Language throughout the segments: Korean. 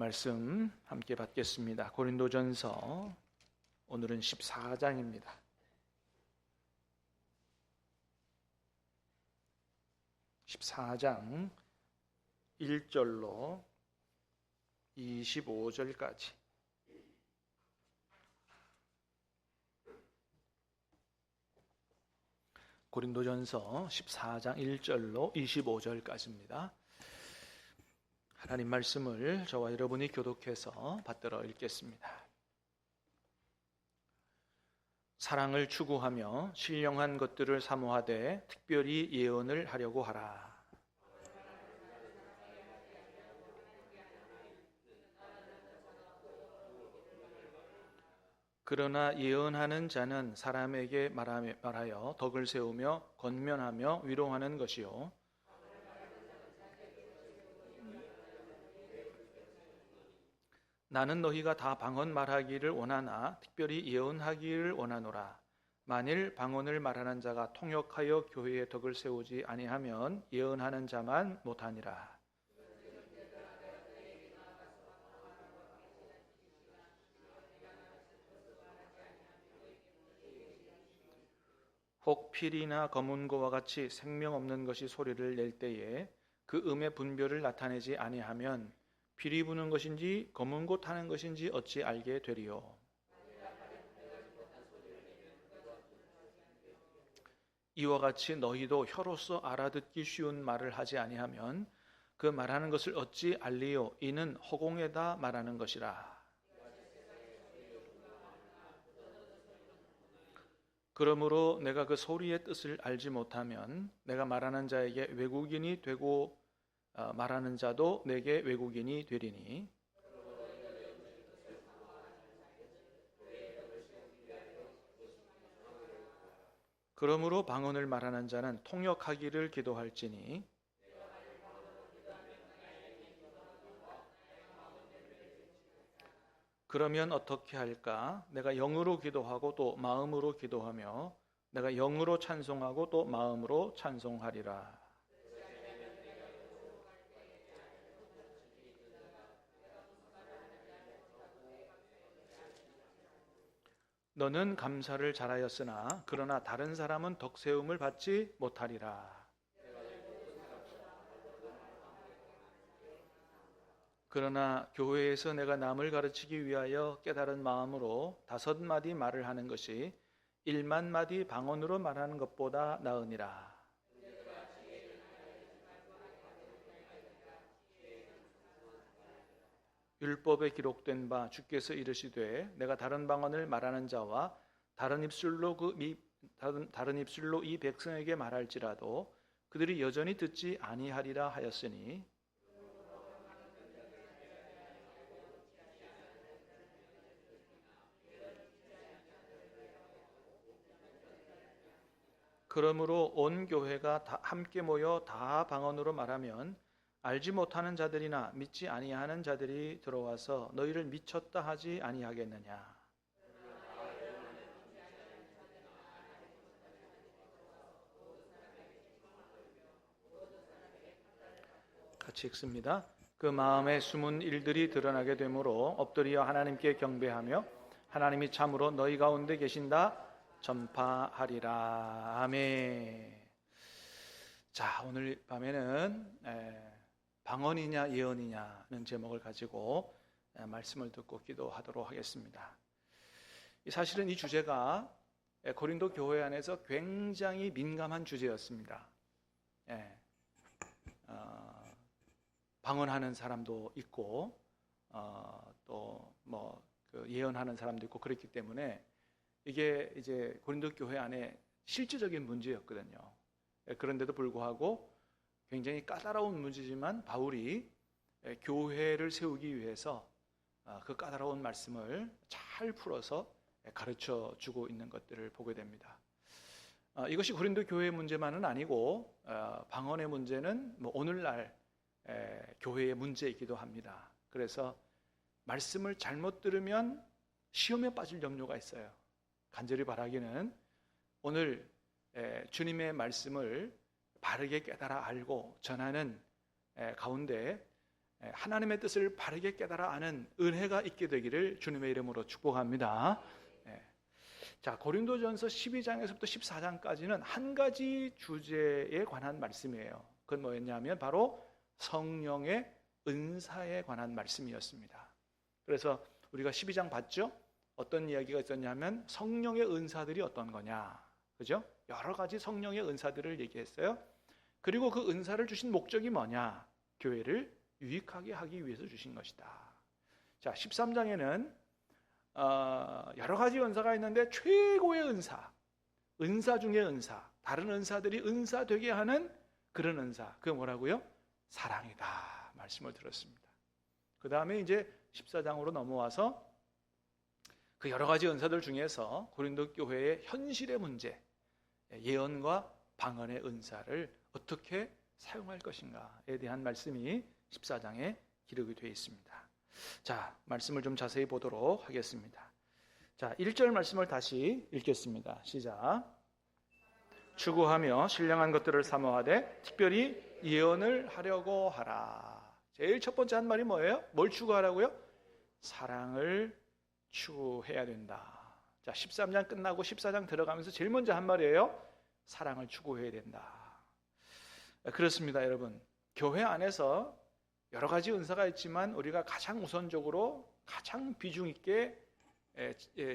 말씀 함께 받겠습니다. 고린도전서 오늘은 14장입니다. 14장 1절로 25절까지. 고린도전서 14장 1절로 25절까지입니다. 하나님 말씀을 저와 여러분이 교독해서 받들어 읽겠습니다. 사랑을 추구하며 신령한 것들을 사모하되 특별히 예언을 하려고 하라. 그러나 예언하는 자는 사람에게 말하여 덕을 세우며 권면하며 위로하는 것이요, 나는 너희가 다 방언 말하기를 원하나 특별히 예언하기를 원하노라. 만일 방언을 말하는 자가 통역하여 교회의 덕을 세우지 아니하면 예언하는 자만 못하니라. 혹 필이나 검은고와 같이 생명 없는 것이 소리를 낼 때에 그 음의 분별을 나타내지 아니하면 필이 부는 것인지 검은고 타는 것인지 어찌 알게 되리요. 이와 같이 너희도 혀로서 알아듣기 쉬운 말을 하지 아니하면 그 말하는 것을 어찌 알리요. 이는 허공에다 말하는 것이라. 그러므로 내가 그 소리의 뜻을 알지 못하면 내가 말하는 자에게 외국인이 되고 말하는 자도 내게 외국인이 되리니, 그러므로 방언을 말하는 자는 통역하기를 기도할지니, 그러면 어떻게 할까? 내가 영으로 기도하고 또 마음으로 기도하며 내가 영으로 찬송하고 또 마음으로 찬송하리라. 너는 감사를 잘하였으나 그러나 다른 사람은 덕세움을 받지 못하리라. 그러나 교회에서 내가 남을 가르치기 위하여 깨달은 마음으로 5마디 말을 하는 것이 1만마디 방언으로 말하는 것보다 나으니라. 율법에 기록된 바 주께서 이르시되 내가 다른 방언을 말하는 자와 다른 입술로 이 백성에게 말할지라도 그들이 여전히 듣지 아니하리라 하였으니, 그러므로 온 교회가 다 함께 모여 다 방언으로 말하면 알지 못하는 자들이나 믿지 아니하는 자들이 들어와서 너희를 미쳤다 하지 아니하겠느냐. 같이 읽습니다. 그 마음에 숨은 일들이 드러나게 되므로 엎드려 하나님께 경배하며 하나님이 참으로 너희 가운데 계신다 전파하리라. 아멘. 자, 오늘 밤에는 방언이냐 예언이냐는 제목을 가지고 말씀을 듣고 기도하도록 하겠습니다. 사실은 이 주제가 고린도 교회 안에서 굉장히 민감한 주제였습니다. 방언하는 사람도 있고 또 예언하는 사람도 있고 그렇기 때문에 이게 이제 고린도 교회 안에 실질적인 문제였거든요. 그런데도 불구하고 굉장히 까다로운 문제지만 바울이 교회를 세우기 위해서 그 까다로운 말씀을 잘 풀어서 가르쳐 주고 있는 것들을 보게 됩니다. 이것이 고린도 교회의 문제만은 아니고 방언의 문제는 오늘날 교회의 문제이기도 합니다. 그래서 말씀을 잘못 들으면 시험에 빠질 염려가 있어요. 간절히 바라기는 오늘 주님의 말씀을 바르게 깨달아 알고 전하는 가운데 하나님의 뜻을 바르게 깨달아 아는 은혜가 있게 되기를 주님의 이름으로 축복합니다. 자, 고린도전서 12장에서부터 14장까지는 한 가지 주제에 관한 말씀이에요. 그건 뭐였냐면 바로 성령의 은사에 관한 말씀이었습니다. 그래서 우리가 12장 봤죠? 어떤 이야기가 있었냐면 성령의 은사들이 어떤 거냐, 그죠? 여러 가지 성령의 은사들을 얘기했어요. 그리고 그 은사를 주신 목적이 뭐냐? 교회를 유익하게 하기 위해서 주신 것이다. 자, 13장에는 여러 가지 은사가 있는데 최고의 은사 중의 은사, 다른 은사들이 은사 되게 하는 그런 은사, 그게 뭐라고요? 사랑이다 말씀을 들었습니다. 그 다음에 이제 14장으로 넘어와서 그 여러 가지 은사들 중에서 고린도 교회의 현실의 문제, 예언과 방언의 은사를 어떻게 사용할 것인가에 대한 말씀이 14장에 기록이 되어 있습니다. 자, 말씀을 좀 자세히 보도록 하겠습니다. 자, 1절 말씀을 다시 읽겠습니다. 시작. 추구하며 신령한 것들을 사모하되 특별히 예언을 하려고 하라. 제일 첫 번째 한 말이 뭐예요? 뭘 추구하라고요? 사랑을 추구해야 된다. 자, 13장 끝나고 14장 들어가면서 제일 먼저 한 말이에요. 사랑을 추구해야 된다. 그렇습니다, 여러분. 교회 안에서 여러 가지 은사가 있지만 우리가 가장 우선적으로 가장 비중 있게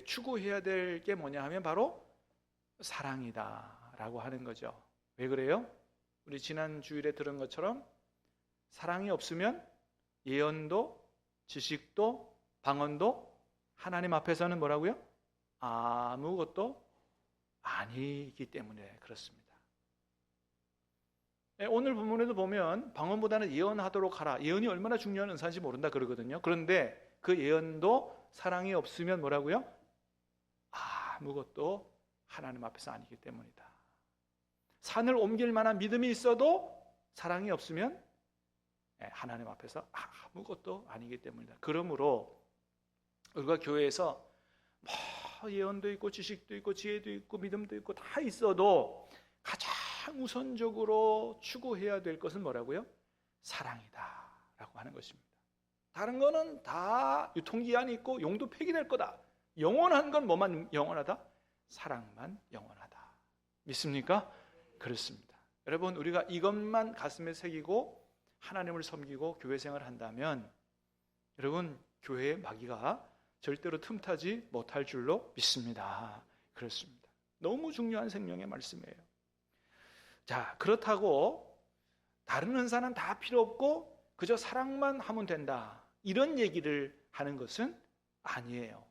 추구해야 될 게 뭐냐 하면 바로 사랑이다라고 하는 거죠. 왜 그래요? 우리 지난 주일에 들은 것처럼 사랑이 없으면 예언도 지식도 방언도 하나님 앞에서는 뭐라고요? 아무것도 아니기 때문에 그렇습니다. 오늘 본문에도 보면 방언보다는 예언하도록 하라. 예언이 얼마나 중요한 은사인지 모른다 그러거든요. 그런데 그 예언도 사랑이 없으면 뭐라고요? 아무것도 하나님 앞에서 아니기 때문이다. 산을 옮길 만한 믿음이 있어도 사랑이 없으면 하나님 앞에서 아무것도 아니기 때문이다. 그러므로 우리가 교회에서 예언도 있고 지식도 있고 지혜도 있고 믿음도 있고 다 있어도 가장 우선적으로 추구해야 될 것은 뭐라고요? 사랑이다 라고 하는 것입니다. 다른 거는 다 유통기한이 있고 용도 폐기될 거다. 영원한 건 뭐만 영원하다? 사랑만 영원하다. 믿습니까? 그렇습니다. 여러분, 우리가 이것만 가슴에 새기고 하나님을 섬기고 교회 생활을 한다면 여러분, 교회의 마귀가 절대로 틈타지 못할 줄로 믿습니다. 그렇습니다. 너무 중요한 생명의 말씀이에요. 자, 그렇다고 다른 은사는 다 필요 없고 그저 사랑만 하면 된다, 이런 얘기를 하는 것은 아니에요.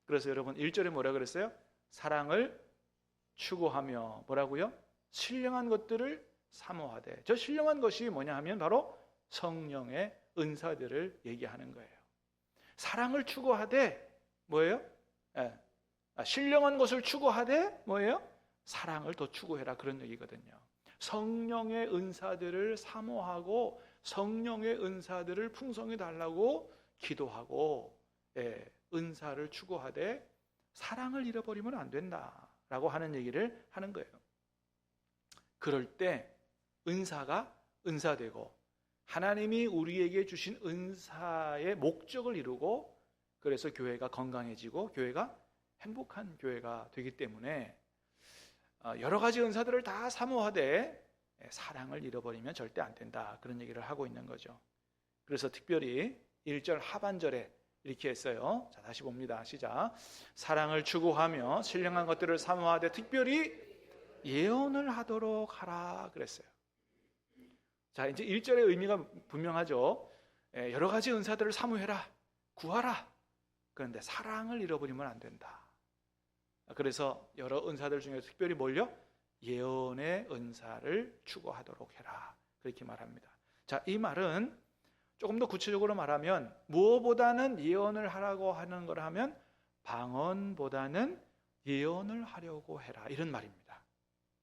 그래서 여러분 1절에 뭐라 그랬어요? 사랑을 추구하며 뭐라고요? 신령한 것들을 사모하되. 저 신령한 것이 뭐냐 하면 바로 성령의 은사들을 얘기하는 거예요. 사랑을 추구하되 뭐예요? 신령한 것을 추구하되 뭐예요? 사랑을 더 추구해라, 그런 얘기거든요. 성령의 은사들을 사모하고 성령의 은사들을 풍성히 달라고 기도하고 은사를 추구하되 사랑을 잃어버리면 안 된다라고 하는 얘기를 하는 거예요. 그럴 때 은사가 은사되고 하나님이 우리에게 주신 은사의 목적을 이루고 그래서 교회가 건강해지고 교회가 행복한 교회가 되기 때문에 여러 가지 은사들을 다 사모하되 사랑을 잃어버리면 절대 안 된다, 그런 얘기를 하고 있는 거죠. 그래서 특별히 1절 하반절에 이렇게 했어요. 자, 다시 봅니다. 시작. 사랑을 추구하며 신령한 것들을 사모하되 특별히 예언을 하도록 하라 그랬어요. 자, 이제 1절의 의미가 분명하죠. 여러 가지 은사들을 사모해라, 구하라. 그런데 사랑을 잃어버리면 안 된다. 그래서 여러 은사들 중에 특별히 뭘요? 예언의 은사를 추구하도록 해라, 그렇게 말합니다. 자, 이 말은 조금 더 구체적으로 말하면 무엇보다는 예언을 하라고 하는 걸 하면 방언보다는 예언을 하려고 해라, 이런 말입니다.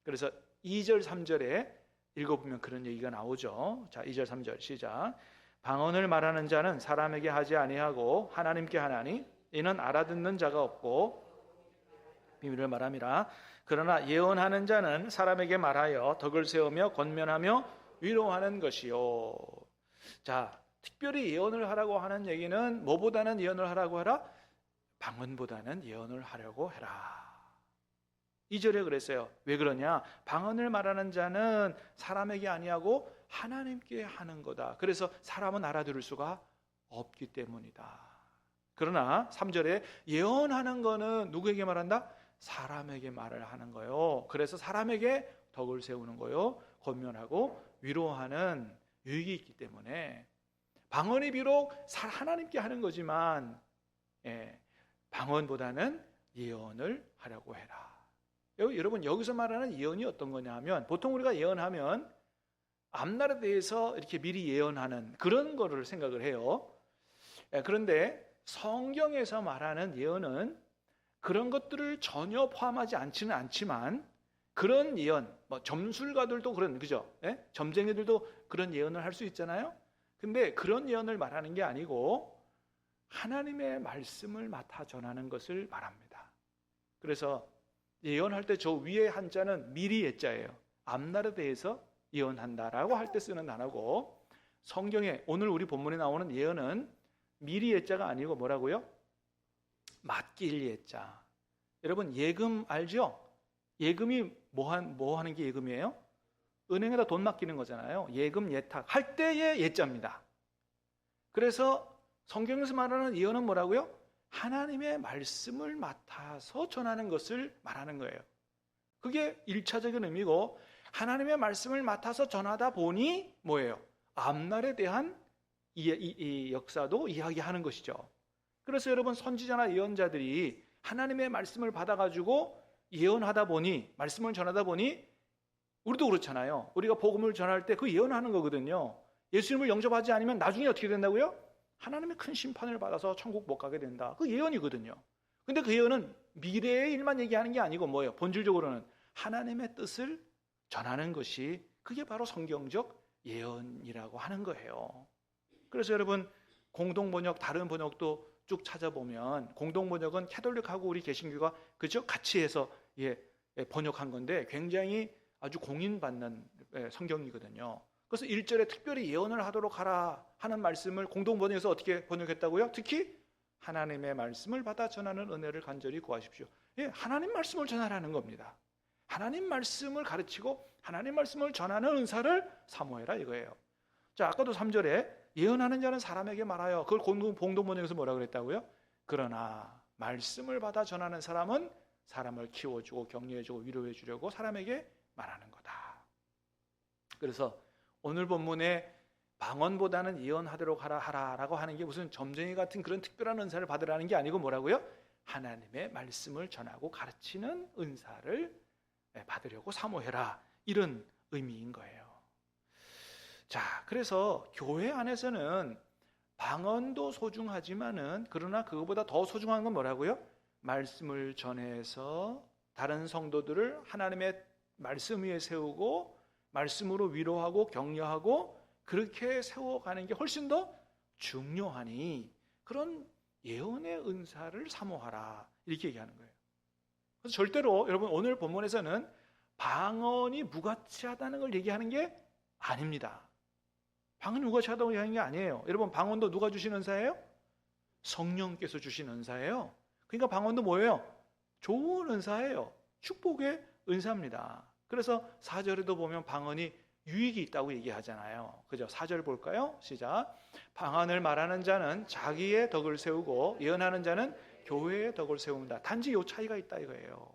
그래서 2절 3절에 읽어보면 그런 얘기가 나오죠. 자, 2절 3절 시작. 방언을 말하는 자는 사람에게 하지 아니하고 하나님께 하나니 이는 알아듣는 자가 없고 비밀을 말함이라. 그러나 예언하는 자는 사람에게 말하여 덕을 세우며 권면하며 위로하는 것이요. 자, 특별히 예언을 하라고 하는 얘기는 뭐보다는 예언을 하라고 하라? 방언보다는 예언을 하려고 해라. 2절에 그랬어요. 왜 그러냐? 방언을 말하는 자는 사람에게 아니하고 하나님께 하는 거다. 그래서 사람은 알아들을 수가 없기 때문이다. 그러나 3절에 예언하는 거는 누구에게 말한다? 사람에게 말을 하는 거예요. 그래서 사람에게 덕을 세우는 거요. 권면하고 위로하는 유익이 있기 때문에 방언이 비록 하나님께 하는 거지만 방언보다는 예언을 하려고 해라. 여러분 여기서 말하는 예언이 어떤 거냐 하면 보통 우리가 예언하면 앞날에 대해서 이렇게 미리 예언하는 그런 거를 생각을 해요. 그런데 성경에서 말하는 예언은 그런 것들을 전혀 포함하지 않지는 않지만 그런 예언, 점술가들도 그런, 그죠? 점쟁이들도 그런 예언을 할 수 있잖아요. 근데 그런 예언을 말하는 게 아니고 하나님의 말씀을 맡아 전하는 것을 말합니다. 그래서 예언할 때 저 위에 한자는 미리 예자예요. 앞날에 대해서 예언한다라고 할 때 쓰는 단어고, 성경에 오늘 우리 본문에 나오는 예언은 미리 예자가 아니고 뭐라고요? 맡길 예자. 여러분 예금 알죠? 예금이 뭐 하는 게 예금이에요? 은행에다 돈 맡기는 거잖아요. 예금 예탁 할 때의 예자입니다. 그래서 성경에서 말하는 예언은 뭐라고요? 하나님의 말씀을 맡아서 전하는 것을 말하는 거예요. 그게 1차적인 의미고, 하나님의 말씀을 맡아서 전하다 보니 뭐예요? 앞날에 대한 이 역사도 이야기하는 것이죠. 그래서 여러분 선지자나 예언자들이 하나님의 말씀을 받아가지고 예언하다 보니, 말씀을 전하다 보니, 우리도 그렇잖아요. 우리가 복음을 전할 때 그 예언하는 거거든요. 예수님을 영접하지 않으면 나중에 어떻게 된다고요? 하나님의 큰 심판을 받아서 천국 못 가게 된다. 그 예언이거든요. 근데 그 예언은 미래의 일만 얘기하는 게 아니고 뭐예요? 본질적으로는 하나님의 뜻을 전하는 것이, 그게 바로 성경적 예언이라고 하는 거예요. 그래서 여러분 공동번역, 다른 번역도 쭉 찾아보면 공동번역은 캐톨릭하고 우리 개신교가 그죠? 같이 해서 번역한 건데 굉장히 아주 공인받는 성경이거든요. 그래서 1절에 특별히 예언을 하도록 하라 하는 말씀을 공동번역에서 어떻게 번역했다고요? 특히 하나님의 말씀을 받아 전하는 은혜를 간절히 구하십시오. 하나님 말씀을 전하라는 겁니다. 하나님 말씀을 가르치고 하나님 말씀을 전하는 은사를 사모해라 이거예요. 자, 아까도 3절에 예언하는 자는 사람에게 말하여, 그걸 공동번역에서 뭐라 그랬다고요? 그러나 말씀을 받아 전하는 사람은 사람을 키워주고 격려해주고 위로해주려고 사람에게 말하는 거다. 그래서 오늘 본문에 방언보다는 예언하도록 하라라고 하는 게 무슨 점쟁이 같은 그런 특별한 은사를 받으라는 게 아니고 뭐라고요? 하나님의 말씀을 전하고 가르치는 은사를 받으려고 사모해라, 이런 의미인 거예요. 자, 그래서 교회 안에서는 방언도 소중하지만은 그러나 그것보다 더 소중한 건 뭐라고요? 말씀을 전해서 다른 성도들을 하나님의 말씀 위에 세우고 말씀으로 위로하고 격려하고 그렇게 세워가는 게 훨씬 더 중요하니 그런 예언의 은사를 사모하라, 이렇게 얘기하는 거예요. 그래서 절대로 여러분 오늘 본문에서는 방언이 무가치하다는 걸 얘기하는 게 아닙니다. 방언이 무가치하다고 얘기하는 게 아니에요. 여러분 방언도 누가 주신 은사예요? 성령께서 주신 은사예요. 그러니까 방언도 뭐예요? 좋은 은사예요. 축복의 은사입니다. 그래서 4절에도 보면 방언이 유익이 있다고 얘기하잖아요. 그죠? 4절 볼까요? 시작. 방언을 말하는 자는 자기의 덕을 세우고 예언하는 자는 교회의 덕을 세웁니다. 단지 이 차이가 있다 이거예요.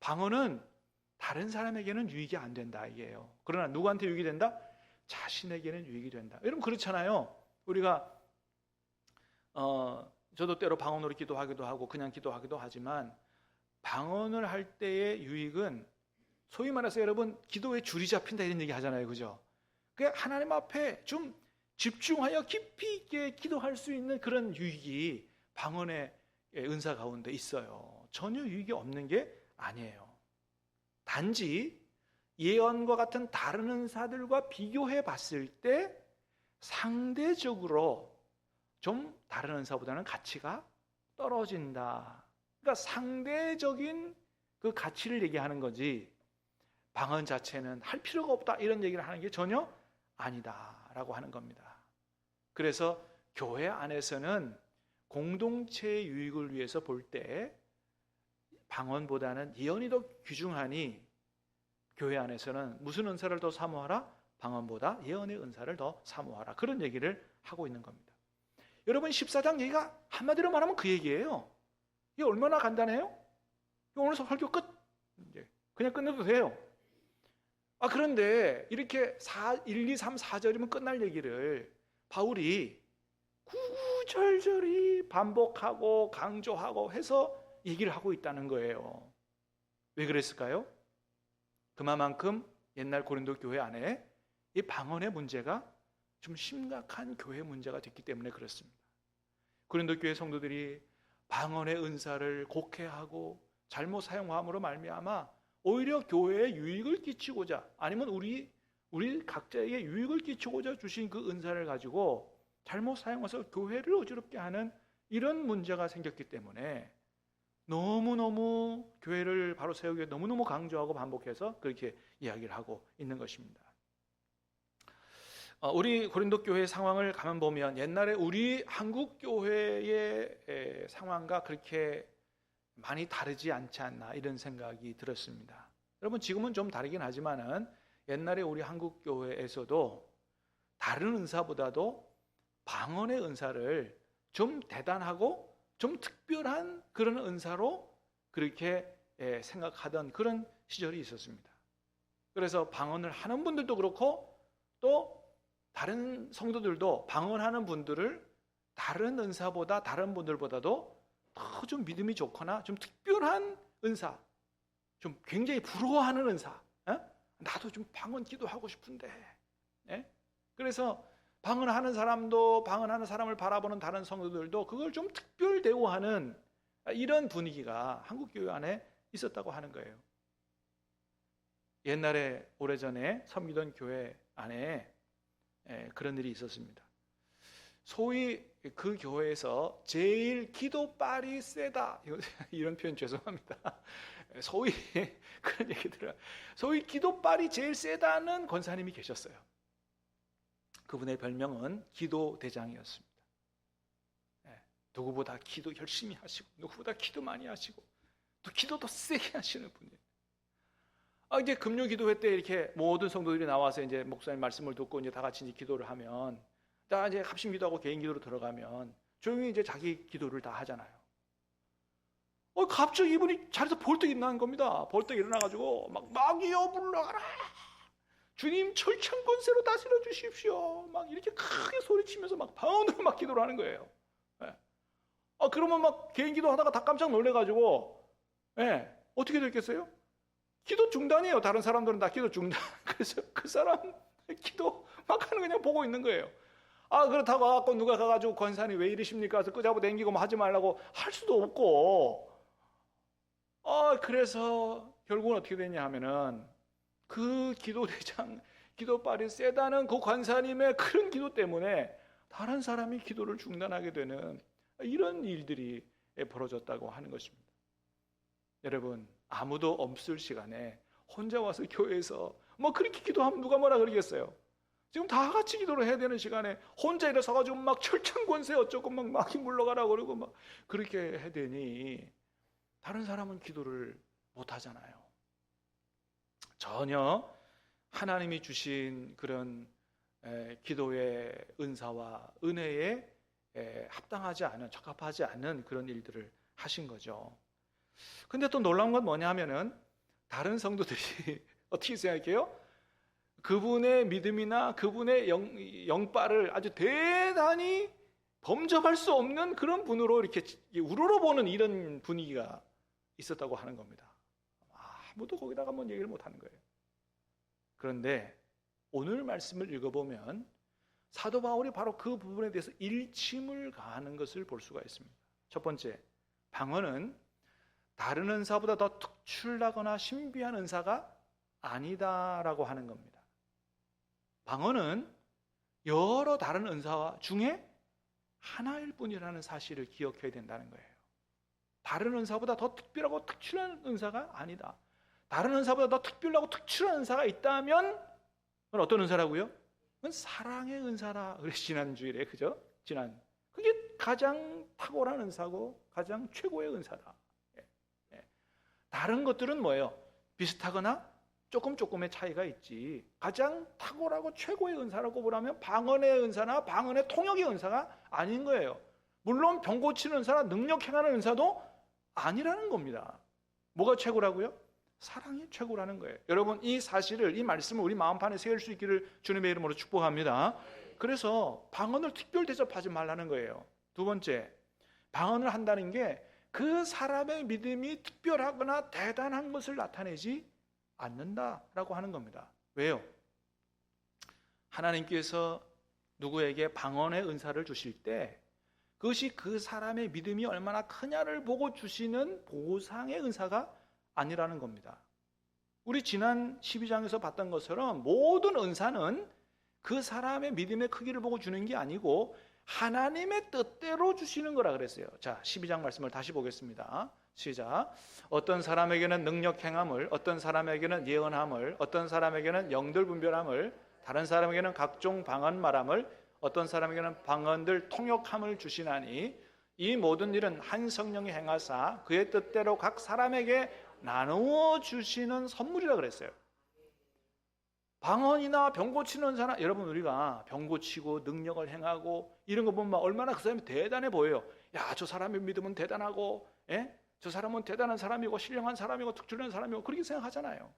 방언은 다른 사람에게는 유익이 안 된다 이게요. 그러나 누구한테 유익이 된다? 자신에게는 유익이 된다. 여러분 그렇잖아요. 우리가 저도 때로 방언으로 기도하기도 하고 그냥 기도하기도 하지만 방언을 할 때의 유익은 소위 말해서 여러분 기도에 줄이 잡힌다 이런 얘기 하잖아요. 그죠? 그러니까 하나님 앞에 좀 집중하여 깊이 있게 기도할 수 있는 그런 유익이 방언의 은사 가운데 있어요. 전혀 유익이 없는 게 아니에요. 단지 예언과 같은 다른 은사들과 비교해 봤을 때 상대적으로 좀 다른 은사보다는 가치가 떨어진다. 그러니까 상대적인 그 가치를 얘기하는 거지 방언 자체는 할 필요가 없다 이런 얘기를 하는 게 전혀 아니다라고 하는 겁니다. 그래서 교회 안에서는 공동체의 유익을 위해서 볼 때 방언보다는 예언이 더 귀중하니 교회 안에서는 무슨 은사를 더 사모하라? 방언보다 예언의 은사를 더 사모하라. 그런 얘기를 하고 있는 겁니다. 여러분 14장 얘기가 한마디로 말하면 그 얘기예요. 이게 얼마나 간단해요? 오늘 설교 끝. 이제 그냥 끝내도 돼요. 그런데 이렇게 1, 2, 3, 4절이면 끝날 얘기를 바울이 구절절히 반복하고 강조하고 해서 얘기를 하고 있다는 거예요. 왜 그랬을까요? 그만큼 옛날 고린도 교회 안에 이 방언의 문제가 좀 심각한 교회 문제가 됐기 때문에 그렇습니다. 고린도 교회 성도들이 방언의 은사를 곡해하고 잘못 사용함으로 말미암아 오히려 교회에 유익을 끼치고자 아니면 우리 각자에게 유익을 끼치고자 주신 그 은사를 가지고 잘못 사용해서 교회를 어지럽게 하는 이런 문제가 생겼기 때문에 너무너무 교회를 바로 세우기 위해 너무너무 강조하고 반복해서 그렇게 이야기를 하고 있는 것입니다. 우리 고린도 교회 상황을 가만 보면 옛날에 우리 한국 교회의 상황과 그렇게 많이 다르지 않지 않나 이런 생각이 들었습니다. 여러분 지금은 좀 다르긴 하지만은 옛날에 우리 한국 교회에서도 다른 은사보다도 방언의 은사를 좀 대단하고 좀 특별한 그런 은사로 그렇게 생각하던 그런 시절이 있었습니다. 그래서 방언을 하는 분들도 그렇고 또 다른 성도들도 방언하는 분들을 다른 은사보다 다른 분들보다도 더 좀 믿음이 좋거나 좀 특별한 은사, 좀 굉장히 부러워하는 은사, 나도 좀 방언 기도하고 싶은데, 그래서 방언하는 사람도 방언하는 사람을 바라보는 다른 성도들도 그걸 좀 특별 대우하는 이런 분위기가 한국 교회 안에 있었다고 하는 거예요. 옛날에 오래전에 섬기던 교회 안에 그런 일이 있었습니다. 소위 그 교회에서 제일 기도빨이 세다, 이런 표현 죄송합니다. 소위 그런 얘기 들어요. 소위 기도빨이 제일 세다는 권사님이 계셨어요. 그분의 별명은 기도대장이었습니다. 누구보다 기도 열심히 하시고 누구보다 기도 많이 하시고 또 기도도 세게 하시는 분이에요. 이제 금요 기도회 때 이렇게 모든 성도들이 나와서 이제 목사님 말씀을 듣고 이제 다 같이 이제 기도를 하면 다 이제 합심 기도하고 개인 기도로 들어가면 조용히 이제 자기 기도를 다 하잖아요. 갑자기 이분이 자리에서 벌떡 일어나는 겁니다. 벌떡 일어나가지고 막이여 불러가라. 주님 철창권세로 다스려 주십시오. 막 이렇게 크게 소리치면서 막 방언으로 막 기도를 하는 거예요. 그러면 막 개인 기도하다가 다 깜짝 놀래가지고, 어떻게 됐겠어요? 기도 중단이에요. 다른 사람들은 다 기도 중단. 그래서 그 사람 기도 막 하는 거 그냥 보고 있는 거예요. 그렇다고 아까 누가 가가지고 권사님 왜 이러십니까? 그래서 끄잡고 댕기고 뭐 하지 말라고 할 수도 없고, 그래서 결국은 어떻게 됐냐 하면은 그 기도대장, 기도빨이 세다는 그 권사님의 그런 기도 때문에 다른 사람이 기도를 중단하게 되는 이런 일들이 벌어졌다고 하는 것입니다. 여러분, 아무도 없을 시간에 혼자 와서 교회에서 뭐 그렇게 기도하면 누가 뭐라 그러겠어요? 지금 다 같이 기도를 해야 되는 시간에 혼자 일어서가지고 막 철창권세 어쩌고 막이 물러가라 그러고 막 그렇게 해야 되니 다른 사람은 기도를 못 하잖아요. 전혀 하나님이 주신 그런 기도의 은사와 은혜에 합당하지 않은, 적합하지 않은 그런 일들을 하신 거죠. 근데 또 놀라운 건 뭐냐 하면은 다른 성도들이 어떻게 생각해요? 그분의 믿음이나 그분의 영빨을 아주 대단히 범접할 수 없는 그런 분으로 이렇게 우러러보는 이런 분위기가 있었다고 하는 겁니다. 아무도 거기다가 뭔 얘기를 못 하는 거예요. 그런데 오늘 말씀을 읽어보면 사도 바울이 바로 그 부분에 대해서 일침을 가하는 것을 볼 수가 있습니다. 첫 번째, 방언은 다른 은사보다 더 특출나거나 신비한 은사가 아니다라고 하는 겁니다. 방언은 여러 다른 은사 중에 하나일 뿐이라는 사실을 기억해야 된다는 거예요. 다른 은사보다 더 특별하고 특출한 은사가 아니다. 다른 은사보다 더 특별하고 특출한 은사가 있다면 그건 어떤 은사라고요? 그건 사랑의 은사라. 그래 지난주일에 그죠? 그게 가장 탁월한 은사고 가장 최고의 은사다. 다른 것들은 뭐예요? 비슷하거나 조금의 차이가 있지. 가장 탁월하고 최고의 은사라고 보라면 방언의 은사나 방언의 통역의 은사가 아닌 거예요. 물론 병 고치는 은사나 능력 행하는 은사도 아니라는 겁니다. 뭐가 최고라고요? 사랑이 최고라는 거예요. 여러분 이 사실을, 이 말씀을 우리 마음판에 새길 수 있기를 주님의 이름으로 축복합니다. 그래서 방언을 특별 대접하지 말라는 거예요. 두 번째, 방언을 한다는 게 그 사람의 믿음이 특별하거나 대단한 것을 나타내지 않는다라고 하는 겁니다. 왜요? 하나님께서 누구에게 방언의 은사를 주실 때 그것이 그 사람의 믿음이 얼마나 크냐를 보고 주시는 보상의 은사가 아니라는 겁니다. 우리 지난 12장에서 봤던 것처럼 모든 은사는 그 사람의 믿음의 크기를 보고 주는 게 아니고 하나님의 뜻대로 주시는 거라 그랬어요. 자, 12장 말씀을 다시 보겠습니다. 시작. 어떤 사람에게는 능력 행함을, 어떤 사람에게는 예언함을, 어떤 사람에게는 영들 분별함을, 다른 사람에게는 각종 방언 말함을, 어떤 사람에게는 방언들 통역함을 주시나니 이 모든 일은 한 성령이 행하사 그의 뜻대로 각 사람에게 나누어 주시는 선물이라 그랬어요. 방언이나 병 고치는 사람, 여러분 우리가 병 고치고 능력을 행하고 이런 거 보면 얼마나 그 사람이 대단해 보여요. 야, 저 사람의 믿음은 대단하고, 저 사람은 대단한 사람이고 신령한 사람이고 특출난 사람이고 그렇게 생각하잖아요.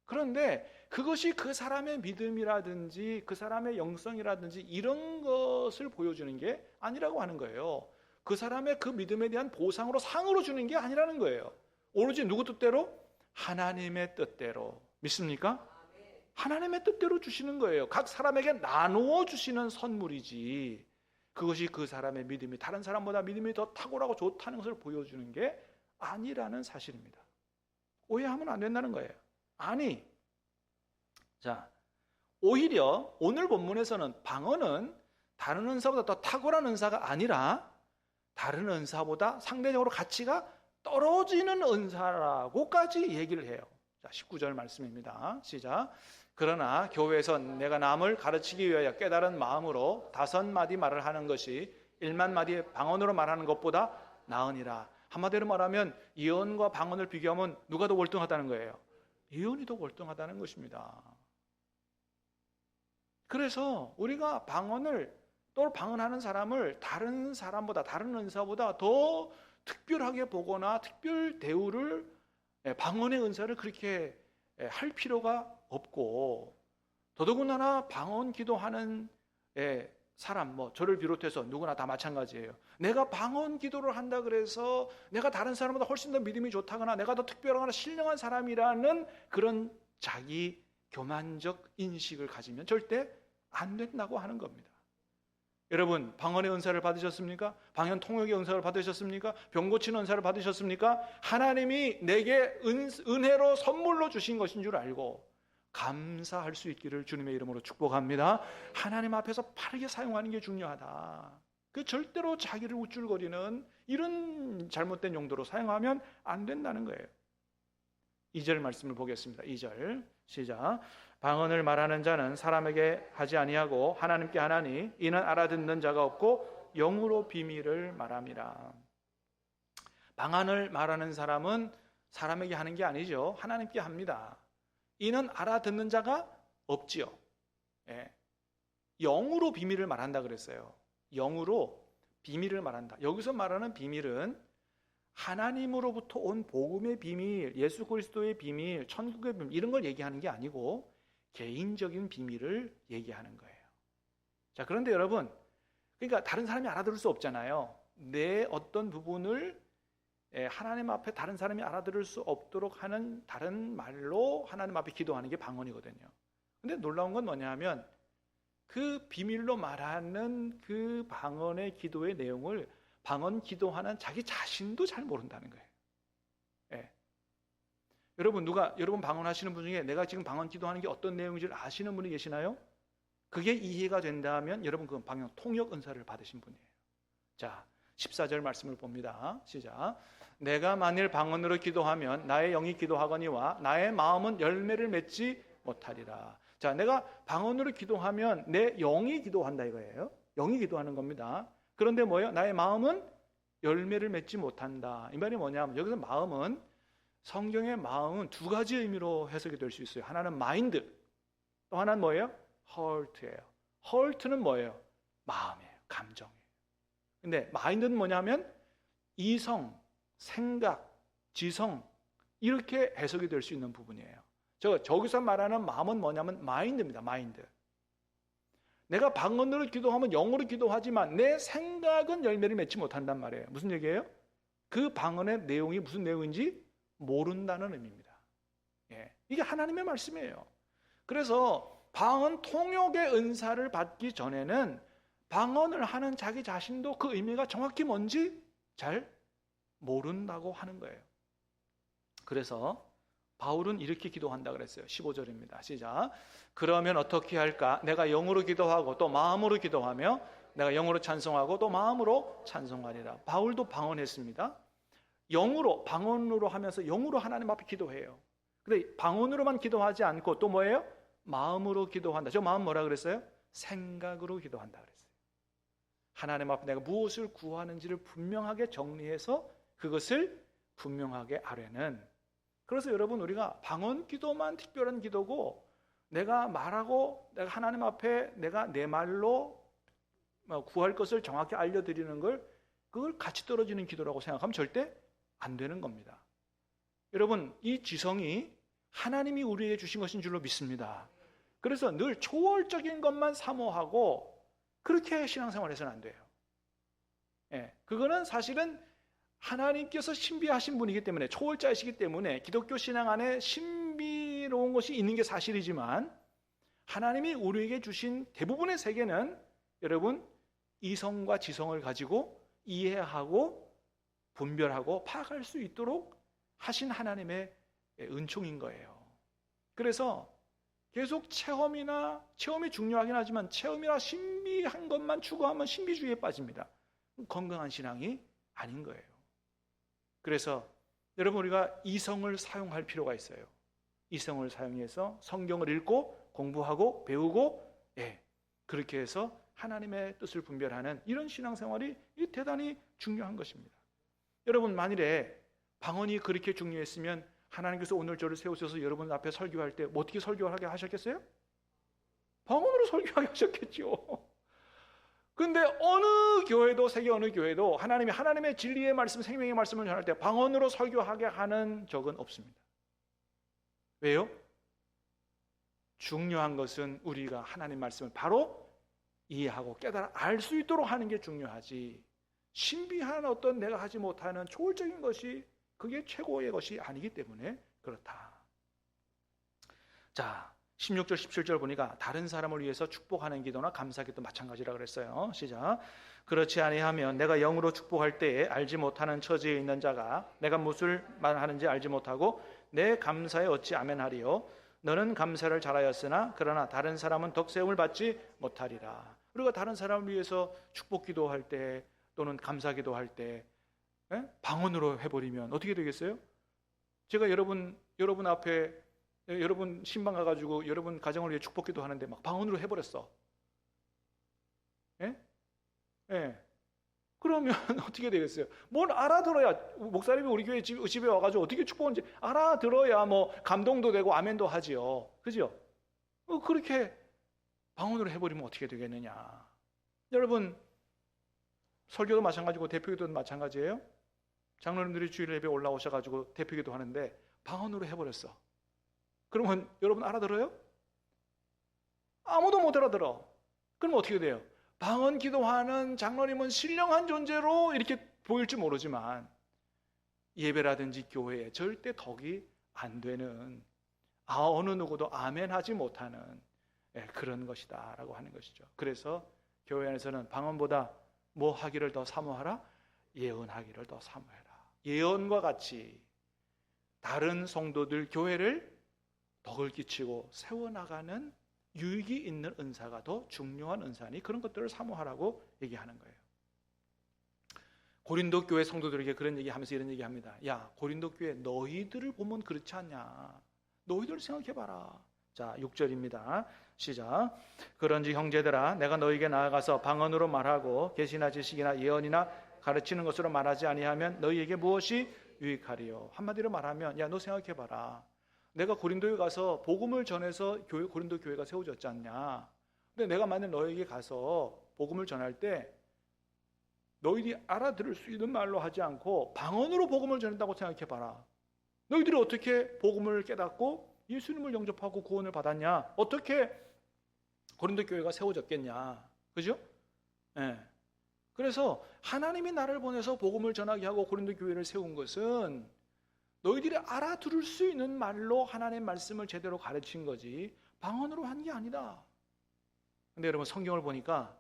그런데 그것이 그 사람의 믿음이라든지 그 사람의 영성이라든지 이런 것을 보여주는 게 아니라고 하는 거예요. 그 사람의 그 믿음에 대한 보상으로 상으로 주는 게 아니라는 거예요. 오로지 누구 뜻대로? 하나님의 뜻대로. 믿습니까? 하나님의 뜻대로 주시는 거예요. 각 사람에게 나누어 주시는 선물이지 그것이 그 사람의 믿음이 다른 사람보다 믿음이 더 탁월하고 좋다는 것을 보여주는 게 아니라는 사실입니다. 오해하면 안 된다는 거예요. 아니, 자, 오히려 오늘 본문에서는 방언은 다른 은사보다 더 탁월한 은사가 아니라 다른 은사보다 상대적으로 가치가 떨어지는 은사라고까지 얘기를 해요. 자, 19절 말씀입니다. 시작. 그러나 교회에서 내가 남을 가르치기 위하여 깨달은 마음으로 5마디 말을 하는 것이 1만마디 방언으로 말하는 것보다 나으니라. 한마디로 말하면 예언과 방언을 비교하면 누가 더 월등하다는 거예요? 예언이 더 월등하다는 것입니다. 그래서 우리가 방언을 또 방언하는 사람을 다른 사람보다 다른 은사보다 더 특별하게 보거나 특별 대우를 방언의 은사를 그렇게 할 필요가 없고 더더군다나 방언 기도하는 사람 저를 비롯해서 누구나 다 마찬가지예요. 내가 방언 기도를 한다 그래서 내가 다른 사람보다 훨씬 더 믿음이 좋다거나 내가 더 특별하거나 신령한 사람이라는 그런 자기 교만적 인식을 가지면 절대 안 된다고 하는 겁니다. 여러분 방언의 은사를 받으셨습니까? 방언 통역의 은사를 받으셨습니까? 병 고치는 은사를 받으셨습니까? 하나님이 내게 은혜로 선물로 주신 것인 줄 알고 감사할 수 있기를 주님의 이름으로 축복합니다. 하나님 앞에서 바르게 사용하는 게 중요하다. 그 절대로 자기를 우쭐거리는 이런 잘못된 용도로 사용하면 안 된다는 거예요. 2절 말씀을 보겠습니다. 2절 시작. 방언을 말하는 자는 사람에게 하지 아니하고 하나님께 하나니 이는 알아듣는 자가 없고 영으로 비밀을 말함이라. 방언을 말하는 사람은 사람에게 하는 게 아니죠. 하나님께 합니다. 이는 알아듣는 자가 없지요. 영으로 비밀을 말한다 그랬어요. 영으로 비밀을 말한다. 여기서 말하는 비밀은 하나님으로부터 온 복음의 비밀, 예수 그리스도의 비밀, 천국의 비밀 이런 걸 얘기하는 게 아니고 개인적인 비밀을 얘기하는 거예요. 자, 그런데 여러분, 그러니까 다른 사람이 알아들을 수 없잖아요. 내 어떤 부분을 하나님 앞에 다른 사람이 알아들을 수 없도록 하는 다른 말로 하나님 앞에 기도하는 게 방언이거든요. 근데 놀라운 건 뭐냐 하면 그 비밀로 말하는 그 방언의 기도의 내용을 방언 기도하는 자기 자신도 잘 모른다는 거예요. 여러분 방언하시는 분 중에 내가 지금 방언 기도하는 게 어떤 내용인지를 아시는 분이 계시나요? 그게 이해가 된다면 여러분 그 방언 통역 은사를 받으신 분이에요. 자, 14절 말씀을 봅니다. 시작. 내가 만일 방언으로 기도하면 나의 영이 기도하거니와 나의 마음은 열매를 맺지 못하리라. 자, 내가 방언으로 기도하면 내 영이 기도한다 이거예요. 영이 기도하는 겁니다. 그런데 뭐예요? 나의 마음은 열매를 맺지 못한다. 이 말이 뭐냐면 여기서 마음은, 성경의 마음은 두 가지 의미로 해석이 될 수 있어요. 하나는 마인드, 또 하나는 뭐예요? heart예요. heart는 뭐예요? 마음이에요. 감정이에요. 근데 마인드는 뭐냐면 이성, 생각, 지성, 이렇게 해석이 될 수 있는 부분이에요. 저기서 말하는 마음은 뭐냐면 마인드입니다. 마인드. 내가 방언으로 기도하면 영어로 기도하지만 내 생각은 열매를 맺지 못한단 말이에요. 무슨 얘기예요? 그 방언의 내용이 무슨 내용인지 모른다는 의미입니다. 예, 이게 하나님의 말씀이에요. 그래서 방언 통역의 은사를 받기 전에는 방언을 하는 자기 자신도 그 의미가 정확히 뭔지 잘 모른다고 하는 거예요. 그래서 바울은 이렇게 기도한다 그랬어요. 15절입니다. 시작. 그러면 어떻게 할까? 내가 영으로 기도하고 또 마음으로 기도하며 내가 영으로 찬송하고 또 마음으로 찬송하리라. 바울도 방언했습니다. 영으로, 방언으로 하면서 영으로 하나님 앞에 기도해요. 근데 방언으로만 기도하지 않고 또 뭐예요? 마음으로 기도한다. 저 마음 뭐라 그랬어요? 생각으로 기도한다 그랬어요. 하나님 앞에 내가 무엇을 구하는지를 분명하게 정리해서 그것을 분명하게 아뢰는. 그래서 여러분, 우리가 방언 기도만 특별한 기도고, 내가 말하고 내가 하나님 앞에 내가 내 말로 구할 것을 정확히 알려드리는 걸, 그걸 같이 떨어지는 기도라고 생각하면 절대 안 되는 겁니다. 여러분, 이 지성이 하나님이 우리에게 주신 것인 줄로 믿습니다. 그래서 늘 초월적인 것만 사모하고 그렇게 신앙생활 해서는 안 돼요. 예, 그거는 사실은 하나님께서 신비하신 분이기 때문에, 초월자이시기 때문에 기독교 신앙 안에 신비로운 것이 있는 게 사실이지만, 하나님이 우리에게 주신 대부분의 세계는 여러분 이성과 지성을 가지고 이해하고 분별하고 파악할 수 있도록 하신 하나님의 은총인 거예요. 그래서 계속 체험이 중요하긴 하지만 체험이나 신비한 것만 추구하면 신비주의에 빠집니다. 건강한 신앙이 아닌 거예요. 그래서 여러분, 우리가 이성을 사용할 필요가 있어요. 이성을 사용해서 성경을 읽고 공부하고 배우고, 그렇게 해서 하나님의 뜻을 분별하는 이런 신앙생활이 대단히 중요한 것입니다. 여러분, 만일에 방언이 그렇게 중요했으면 하나님께서 오늘 저를 세우셔서 여러분 앞에 설교할 때 어떻게 설교하게 하셨겠어요? 방언으로 설교하게 하셨겠죠. 근데 어느 교회도, 세계 어느 교회도 하나님의 진리의 말씀, 생명의 말씀을 전할 때 방언으로 설교하게 하는 적은 없습니다. 왜요? 중요한 것은 우리가 하나님 말씀을 바로 이해하고 깨달아 알 수 있도록 하는 게 중요하지, 신비한 어떤 내가 하지 못하는 초월적인 것이 그게 최고의 것이 아니기 때문에 그렇다. 자, 16절 17절 보니까 다른 사람을 위해서 축복하는 기도나 감사기도 마찬가지라 그랬어요. 시작. 그렇지 아니하면 내가 영으로 축복할 때에 알지 못하는 처지에 있는 자가 내가 무엇을 말하는지 알지 못하고 내 감사에 어찌 아멘하리요. 너는 감사를 잘하였으나 그러나 다른 사람은 덕세움을 받지 못하리라. 우리가 다른 사람을 위해서 축복 기도할 때 또는 감사 기도할 때 방언으로 해버리면 어떻게 되겠어요? 제가 여러분 앞에, 여러분 신방 가가지고 여러분 가정을 위해 축복 기도하는데 막 방언으로 해버렸어. 그러면 어떻게 되겠어요? 뭘 알아들어야, 목사님이 우리 교회 집에 와가지고 어떻게 축복하는지 알아들어야 뭐 감동도 되고 아멘도 하지요. 그죠? 그렇게 방언으로 해버리면 어떻게 되겠느냐. 여러분, 설교도 마찬가지고 대표기도도 마찬가지예요. 장로님들이 주일 예배 올라오셔가지고 대표기도 하는데 방언으로 해버렸어. 그러면 여러분 알아들어요? 아무도 못 알아들어. 그럼 어떻게 돼요? 방언 기도하는 장로님은 신령한 존재로 이렇게 보일지 모르지만 예배라든지 교회에 절대 덕이 안 되는, 어느 누구도 아멘 하지 못하는 그런 것이다 라고 하는 것이죠. 그래서 교회 안에서는 방언보다 뭐 하기를 더 사모하라? 예언하기를 더 사모해라. 예언과 같이 다른 성도들, 교회를 덕을 끼치고 세워나가는 유익이 있는 은사가 더 중요한 은사니 그런 것들을 사모하라고 얘기하는 거예요. 고린도 교회 성도들에게 그런 얘기하면서 이런 얘기합니다. 야, 고린도 교회 너희들을 보면 그렇지 않냐. 너희들 생각해봐라. 자, 6절입니다. 시작. 그런지 형제들아, 내가 너희에게 나아가서 방언으로 말하고 계시나 지식이나 예언이나 가르치는 것으로 말하지 아니하면 너희에게 무엇이 유익하리요? 한마디로 말하면, 야, 너 생각해봐라. 내가 고린도에 가서 복음을 전해서 고린도 교회가 세워졌지 않냐? 근데 내가 만약 너희에게 가서 복음을 전할 때 너희들이 알아들을 수 있는 말로 하지 않고 방언으로 복음을 전한다고 생각해봐라. 너희들이 어떻게 복음을 깨닫고 예수님을 영접하고 구원을 받았냐? 어떻게 고린도 교회가 세워졌겠냐? 그죠? 네. 그래서 하나님이 나를 보내서 복음을 전하게 하고 고린도 교회를 세운 것은 너희들이 알아들을 수 있는 말로 하나님의 말씀을 제대로 가르친 거지 방언으로 한 게 아니다. 근데 여러분, 성경을 보니까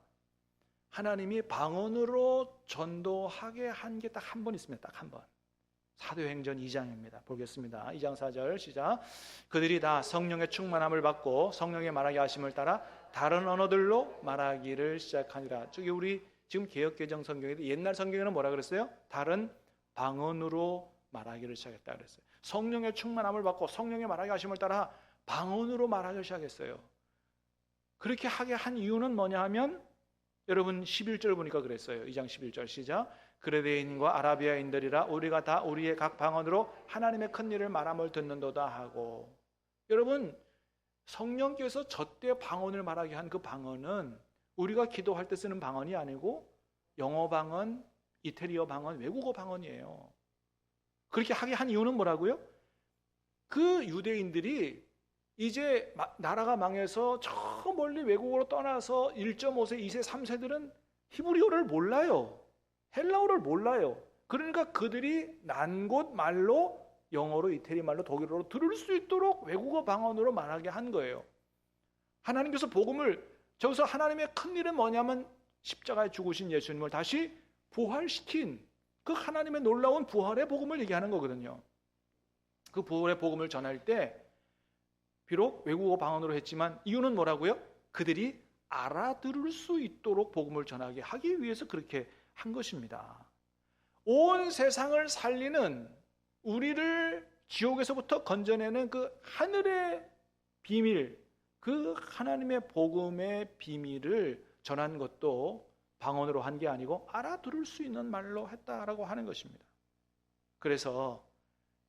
하나님이 방언으로 전도하게 한 게 딱 한 번 있습니다. 딱 한 번. 사도행전 2장입니다. 보겠습니다. 2장 4절 시작. 그들이 다 성령의 충만함을 받고 성령의 말하게 하심을 따라 다른 언어들로 말하기를 시작하니라. 저기 우리 지금 개역개정 성경에도 옛날 성경에는 뭐라 그랬어요? 다른 방언으로 말하기를 시작했다 그랬어요. 성령의 충만함을 받고 성령의 말하게 하심을 따라 방언으로 말하기 시작했어요. 그렇게 하게 한 이유는 뭐냐 하면 여러분 11절 보니까 그랬어요. 2장 11절 시작. 그레데인과 아라비아인들이라 우리가 다 우리의 각 방언으로 하나님의 큰 일을 말함을 듣는도다 하고. 여러분, 성령께서 저때 방언을 말하게 한 그 방언은 우리가 기도할 때 쓰는 방언이 아니고 영어 방언, 이태리어 방언, 외국어 방언이에요. 그렇게 하게 한 이유는 뭐라고요? 그 유대인들이 이제 나라가 망해서 저 멀리 외국으로 떠나서 1.5세, 2세, 3세들은 히브리어를 몰라요. 헬라어를 몰라요. 그러니까 그들이 난곳 말로 영어로, 이태리 말로, 독일어로 들을 수 있도록 외국어 방언으로 말하게 한 거예요. 하나님께서 복음을, 저기서 하나님의 큰 일은 뭐냐면 십자가에 죽으신 예수님을 다시 부활시킨 그 하나님의 놀라운 부활의 복음을 얘기하는 거거든요. 그 부활의 복음을 전할 때 비록 외국어 방언으로 했지만 이유는 뭐라고요? 그들이 알아들을 수 있도록 복음을 전하게 하기 위해서 그렇게 한 것입니다. 온 세상을 살리는, 우리를 지옥에서부터 건져내는 그 하늘의 비밀, 그 하나님의 복음의 비밀을 전한 것도 방언으로 한 게 아니고 알아들을 수 있는 말로 했다라고 하는 것입니다. 그래서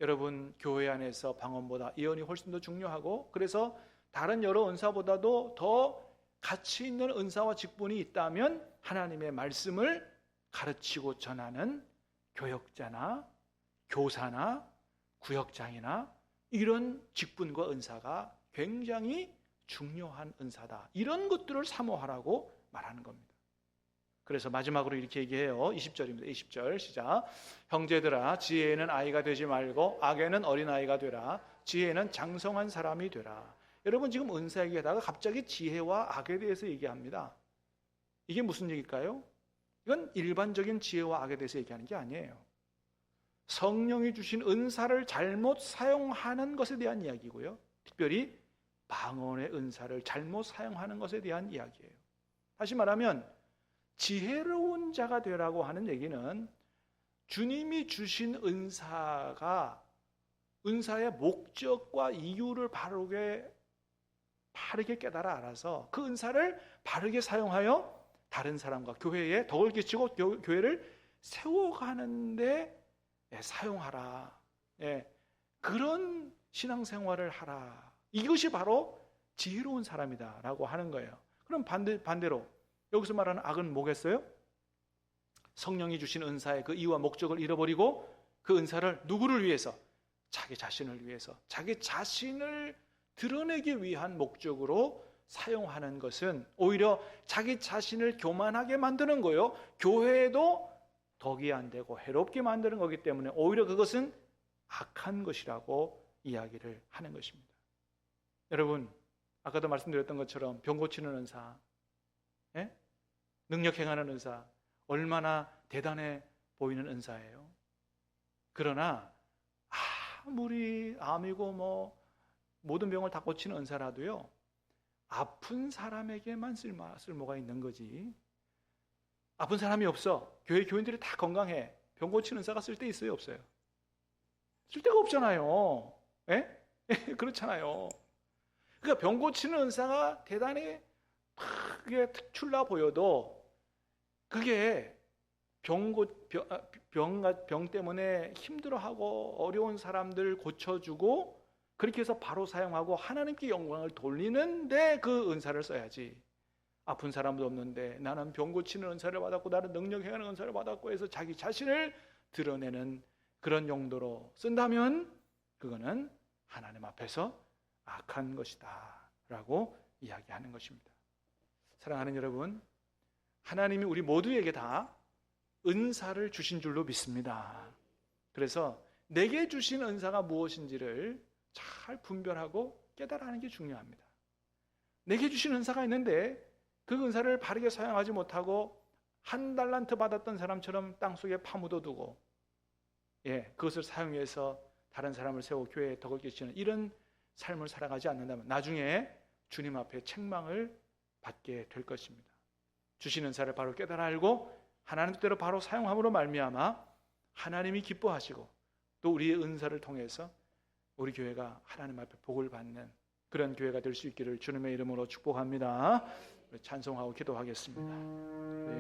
여러분, 교회 안에서 방언보다 예언이 훨씬 더 중요하고, 그래서 다른 여러 은사보다도 더 가치 있는 은사와 직분이 있다면 하나님의 말씀을 가르치고 전하는 교역자나 교사나 구역장이나 이런 직분과 은사가 굉장히 중요한 은사다. 이런 것들을 사모하라고 말하는 겁니다. 그래서 마지막으로 이렇게 얘기해요. 20절입니다. 20절 시작. 형제들아, 지혜에는 아이가 되지 말고 악에는 어린아이가 되라. 지혜에는 장성한 사람이 되라. 여러분, 지금 은사 얘기하다가 갑자기 지혜와 악에 대해서 얘기합니다. 이게 무슨 얘기일까요? 이건 일반적인 지혜와 악에 대해서 얘기하는 게 아니에요. 성령이 주신 은사를 잘못 사용하는 것에 대한 이야기고요. 특별히 방언의 은사를 잘못 사용하는 것에 대한 이야기예요. 다시 말하면 지혜로운 자가 되라고 하는 얘기는 주님이 주신 은사가, 은사의 목적과 이유를 바르게 깨달아 알아서 그 은사를 바르게 사용하여 다른 사람과 교회에 덕을 끼치고 교회를 세워가는데 사용하라. 그런 신앙생활을 하라. 이것이 바로 지혜로운 사람이다라고 하는 거예요. 그럼 반대로 여기서 말하는 악은 뭐겠어요? 성령이 주신 은사의 그 이유와 목적을 잃어버리고 그 은사를 누구를 위해서? 자기 자신을 위해서, 자기 자신을 드러내기 위한 목적으로 사용하는 것은 오히려 자기 자신을 교만하게 만드는 거예요. 교회에도 덕이 안 되고 해롭게 만드는 거기 때문에 오히려 그것은 악한 것이라고 이야기를 하는 것입니다. 여러분, 아까도 말씀드렸던 것처럼 병 고치는 은사, 능력 행하는 은사, 얼마나 대단해 보이는 은사예요. 그러나 아무리 암이고 모든 병을 다 고치는 은사라도요, 아픈 사람에게만 쓸모가 있는 거지. 아픈 사람이 없어. 교인들이 다 건강해. 병 고치는 은사가 쓸데 있어요, 없어요? 쓸데가 없잖아요. 그렇잖아요. 그러니까 병 고치는 은사가 대단히 그게 특출나 보여도 그게 병 때문에 힘들어하고 어려운 사람들 고쳐주고 그렇게 해서 바로 사용하고 하나님께 영광을 돌리는데 그 은사를 써야지. 아픈 사람도 없는데 나는 병 고치는 은사를 받았고 나는 능력 행하는 은사를 받았고 해서 자기 자신을 드러내는 그런 용도로 쓴다면 그거는 하나님 앞에서 악한 것이다 라고 이야기하는 것입니다. 사랑하는 여러분, 하나님이 우리 모두에게 다 은사를 주신 줄로 믿습니다. 그래서 내게 주신 은사가 무엇인지를 잘 분별하고 깨달아하는 게 중요합니다. 내게 주신 은사가 있는데 그 은사를 바르게 사용하지 못하고 한 달란트 받았던 사람처럼 땅속에 파묻어두고 그것을 사용해서 다른 사람을 세우고 교회에 덕을 끼치는 이런 삶을 살아가지 않는다면 나중에 주님 앞에 책망을 받게 될 것입니다. 주신 은사를 바로 깨달아 알고 하나님 뜻대로 바로 사용함으로 말미암아 하나님이 기뻐하시고 또 우리의 은사를 통해서 우리 교회가 하나님 앞에 복을 받는 그런 교회가 될 수 있기를 주님의 이름으로 축복합니다. 찬송하고 기도하겠습니다. 네.